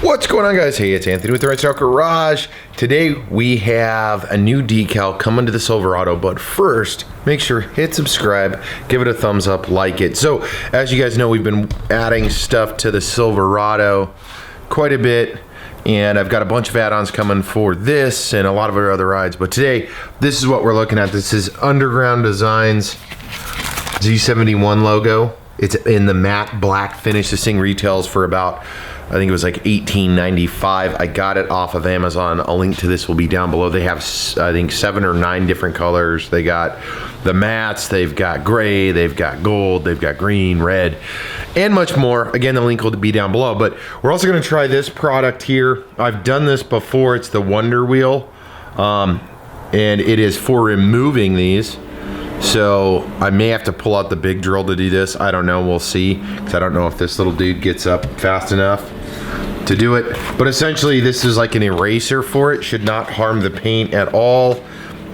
What's going on, guys? Hey, it's Anthony with the Red Stock Garage. Today we have a new decal coming to the Silverado, but first make sure hit subscribe, give it a thumbs up, like it. So as you guys know, we've been adding stuff to the Silverado quite a bit, and I've got a bunch of add-ons coming for this and a lot of our other rides, but today this is what we're looking at. This is Underground Designs Z71 logo. It's in the matte black finish. This thing retails for about, I think it was like $18.95. I got it off of Amazon. A link to this will be down below. They have, I think, 7 or 9 different colors. They got the mattes, they've got gray, they've got gold, they've got green, red, and much more. Again, the link will be down below. But we're also going to try this product here. I've done this before. It's the Wonder Wheel, and it is for removing these. So I may have to pull out the big drill to do this. I don't know, we'll see, because I don't know if this little dude gets up fast enough to do it. But essentially this is like an eraser for it. Should not harm the paint at all.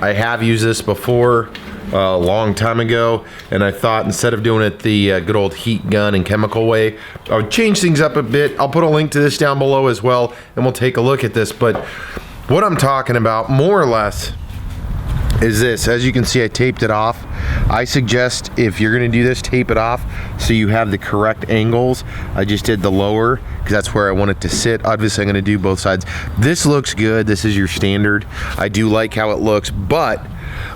I have used this before a long time ago, and I thought instead of doing it the good old heat gun and chemical way, I would change things up a bit. I'll put a link to this down below as well, and we'll take a look at this. But what I'm talking about more or less is this. As you can see, I taped it off. I suggest if you're gonna do this, tape it off so you have the correct angles. I just did the lower because that's where I want it to sit. Obviously I'm gonna do both sides. This looks good. This is your standard. I do like how it looks, but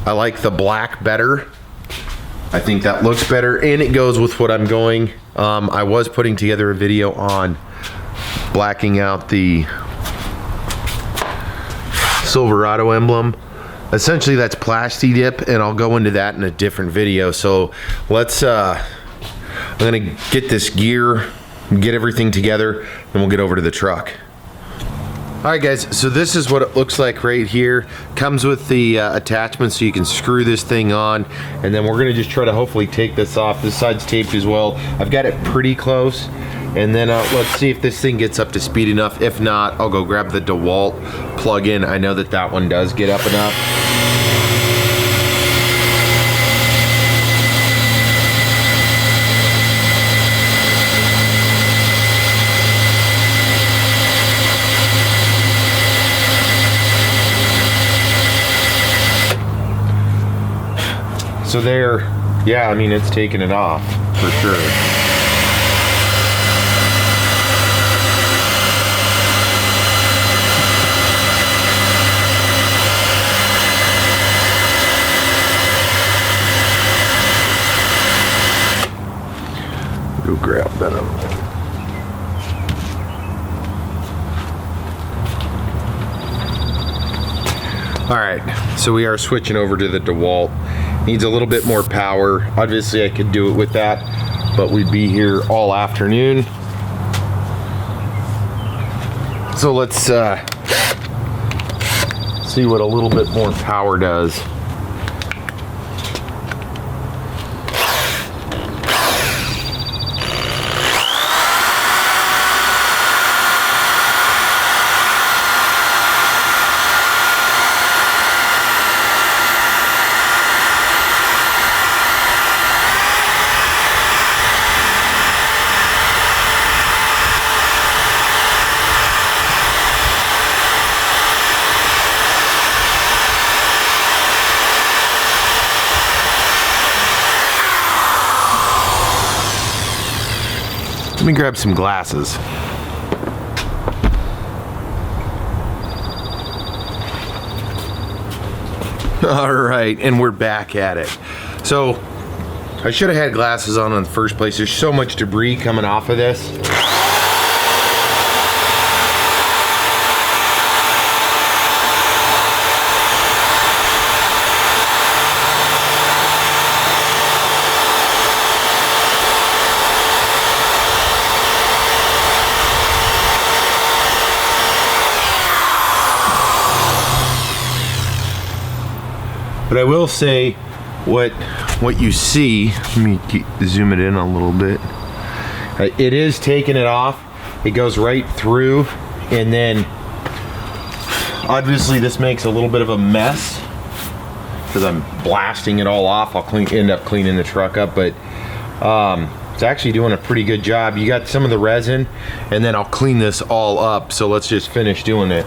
I like the black better. I think that looks better, and it goes with what I'm going. I was putting together a video on blacking out the Silverado emblem. Essentially that's plasti dip, and I'll go into that in a different video. So let's I'm gonna get this gear, get everything together, and we'll get over to the truck. All right guys, so this is what it looks like right here. Comes with the attachment so you can screw this thing on, and then we're gonna just try to hopefully take this off. This side's taped as well. I've got it pretty close, and then let's see if this thing gets up to speed enough. If not, I'll go grab the DeWalt plug-in. I know that that one does get up enough. So there, yeah, I mean, it's taking it off for sure. Go grab that up. All right, so we are switching over to the DeWalt. Needs a little bit more power. Obviously I could do it with that, but we'd be here all afternoon. So let's see what a little bit more power does. Let me grab some glasses. All right, and we're back at it. So I should have had glasses on in the first place. There's so much debris coming off of this. But I will say what you see, let me zoom it in a little bit. It is taking it off. It goes right through, and then obviously this makes a little bit of a mess because I'm blasting it all off. I'll end up cleaning the truck up, but it's actually doing a pretty good job. You got some of the resin, and then I'll clean this all up. So let's just finish doing it.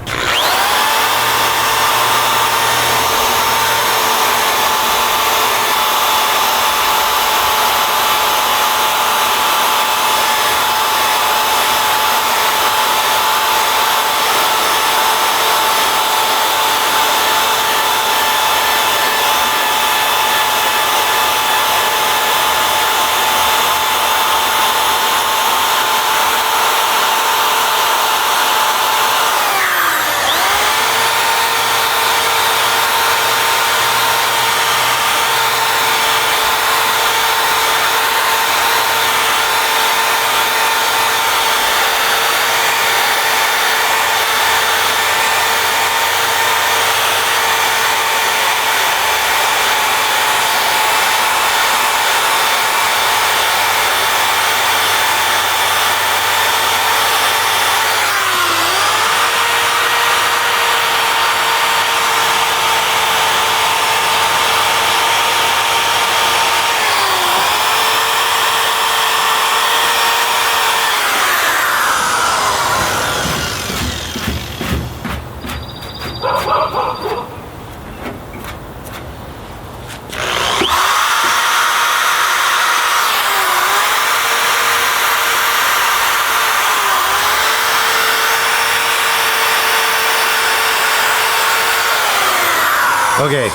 Okay,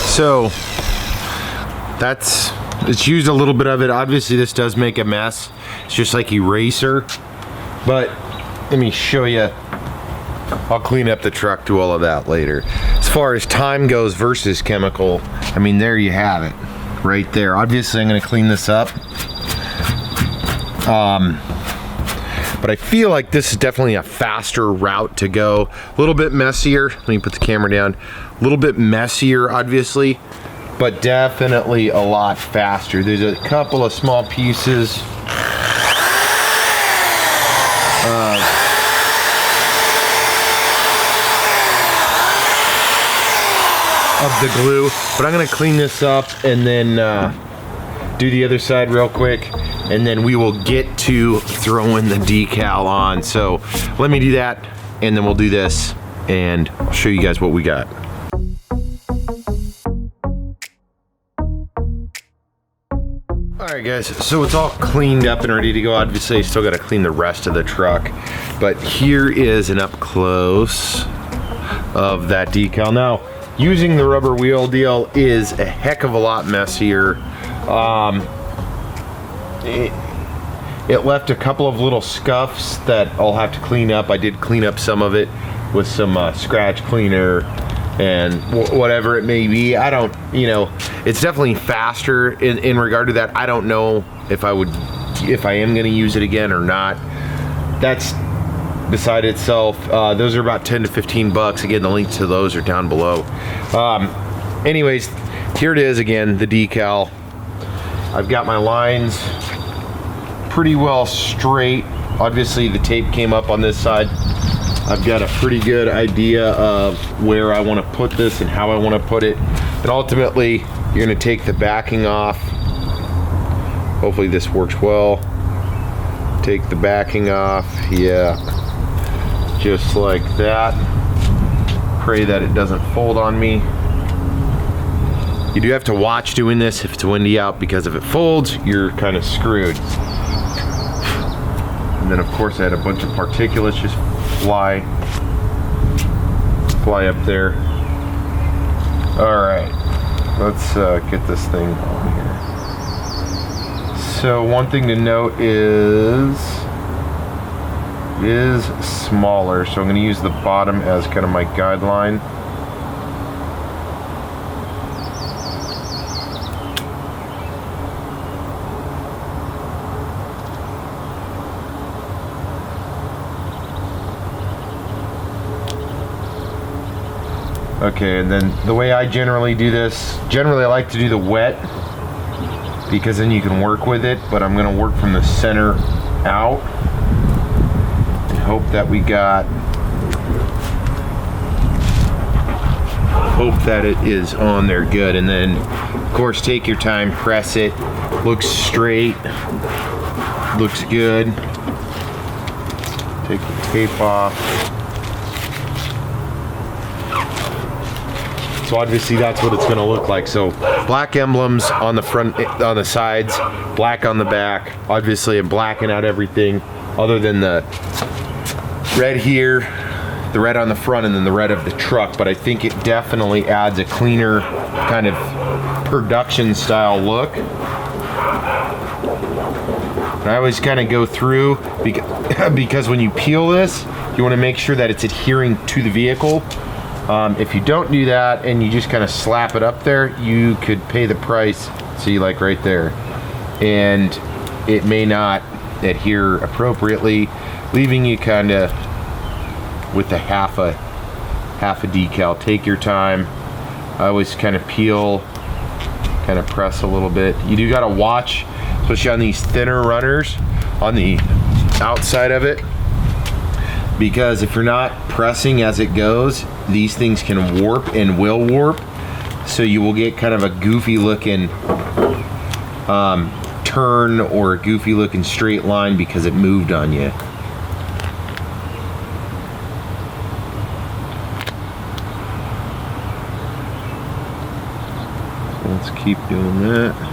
so it's used a little bit of it. Obviously this does make a mess. It's just like eraser, but let me show you. I'll clean up the truck, do all of that later. As far as time goes versus chemical, I mean, there you have it, right there. Obviously I'm gonna clean this up. But I feel like this is definitely a faster route to go. A little bit messier. Let me put the camera down. A little bit messier, obviously, but definitely a lot faster. There's a couple of small pieces of the glue, but I'm gonna clean this up and then do the other side real quick, and then we will get to throwing the decal on. So let me do that, and then we'll do this, and I'll show you guys what we got. Alright guys, so it's all cleaned up and ready to go. Obviously I still got to clean the rest of the truck, but here is an up close of that decal. Now, using the rubber wheel deal is a heck of a lot messier. It left a couple of little scuffs that I'll have to clean up. I did clean up some of it with some scratch cleaner and whatever it may be. I don't, you know, it's definitely faster in regard to that. I don't know if I am going to use it again or not. That's beside itself. Those are about 10 to 15 bucks. Again, the links to those are down below. Anyways, here it is again, the decal. I've got my lines pretty well straight. Obviously the tape came up on this side. I've got a pretty good idea of where I want to put this and how I want to put it. And ultimately, you're going to take the backing off. Hopefully this works well. Take the backing off, yeah, just like that. Pray that it doesn't fold on me. You do have to watch doing this if it's windy out, because if it folds, you're kind of screwed. And then of course I had a bunch of particulates just fly up there. All right, let's get this thing on here. So one thing to note is smaller, so I'm going to use the bottom as kind of my guideline. Okay, and then the way I generally do this, I like to do the wet, because then you can work with it, but I'm gonna work from the center out and hope that it is on there good. And then of course take your time, press it, Looks straight. Looks good. Take the tape off. So obviously that's what it's going to look like. So black emblems on the front, on the sides, black on the back. Obviously I'm blacking out everything other than the red here, the red on the front, and then the red of the truck. But I think it definitely adds a cleaner kind of production style look. I always kind of go through because when you peel this, you want to make sure that it's adhering to the vehicle. If you don't do that and you just kind of slap it up there, you could pay the price, see, like right there, and it may not adhere appropriately, leaving you kind of with a half a decal. Take your time. I always kind of peel, kind of press a little bit. You do got to watch, especially on these thinner runners on the outside of it, because if you're not pressing as it goes, these things can warp and will warp, so you will get kind of a goofy looking turn or a goofy looking straight line because it moved on you. So let's keep doing that.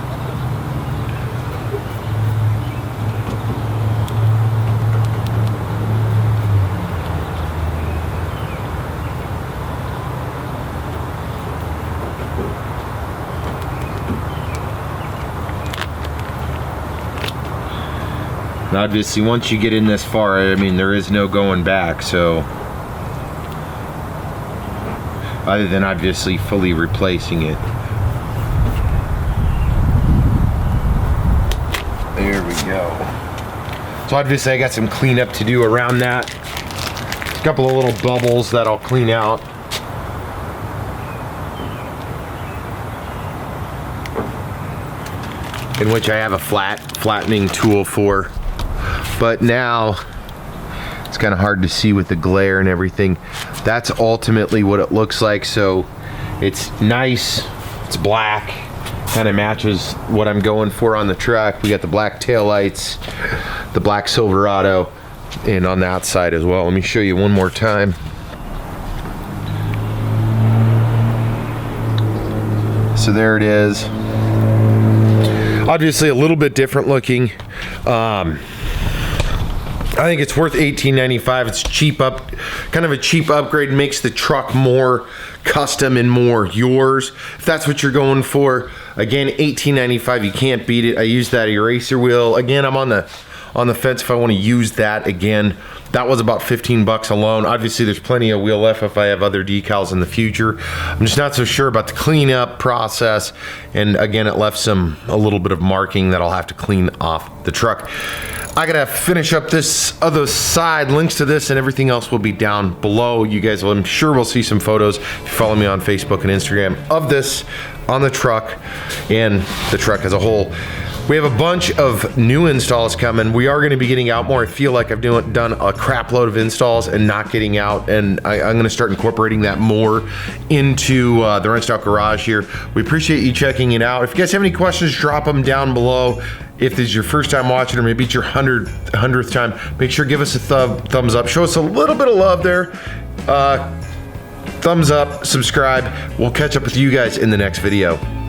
Now obviously once you get in this far, I mean, there is no going back, so other than obviously fully replacing it. There we go. So obviously I got some cleanup to do around that. A couple of little bubbles that I'll clean out. In which I have a flattening tool for. But now it's kind of hard to see with the glare and everything. That's ultimately what it looks like. So it's nice, it's black, kind of matches what I'm going for on the truck. We got the black taillights, the black Silverado, and on the outside as well. Let me show you one more time. So there it is. Obviously a little bit different looking. I think it's worth $18.95. It's cheap kind of a cheap upgrade. Makes the truck more custom and more yours. If that's what you're going for, again, $18.95. You can't beat it. I use that eraser wheel. Again, I'm on the fence if I want to use that again. That was about 15 bucks alone. Obviously, there's plenty of wheel left if I have other decals in the future. I'm just not so sure about the cleanup process. And again, it left a little bit of marking that I'll have to clean off the truck. I gotta finish up this other side. Links to this and everything else will be down below. You guys, I'm sure will see some photos if you follow me on Facebook and Instagram of this on the truck and the truck as a whole. We have a bunch of new installs coming. We are going to be getting out more. I feel like I've done a crap load of installs and not getting out, and I'm going to start incorporating that more into the Rent Stock Garage here. We appreciate you checking it out. If you guys have any questions, drop them down below. If this is your first time watching, or maybe it's your 100th time, make sure to give us a thumbs up. Show us a little bit of love there. Thumbs up, subscribe. We'll catch up with you guys in the next video.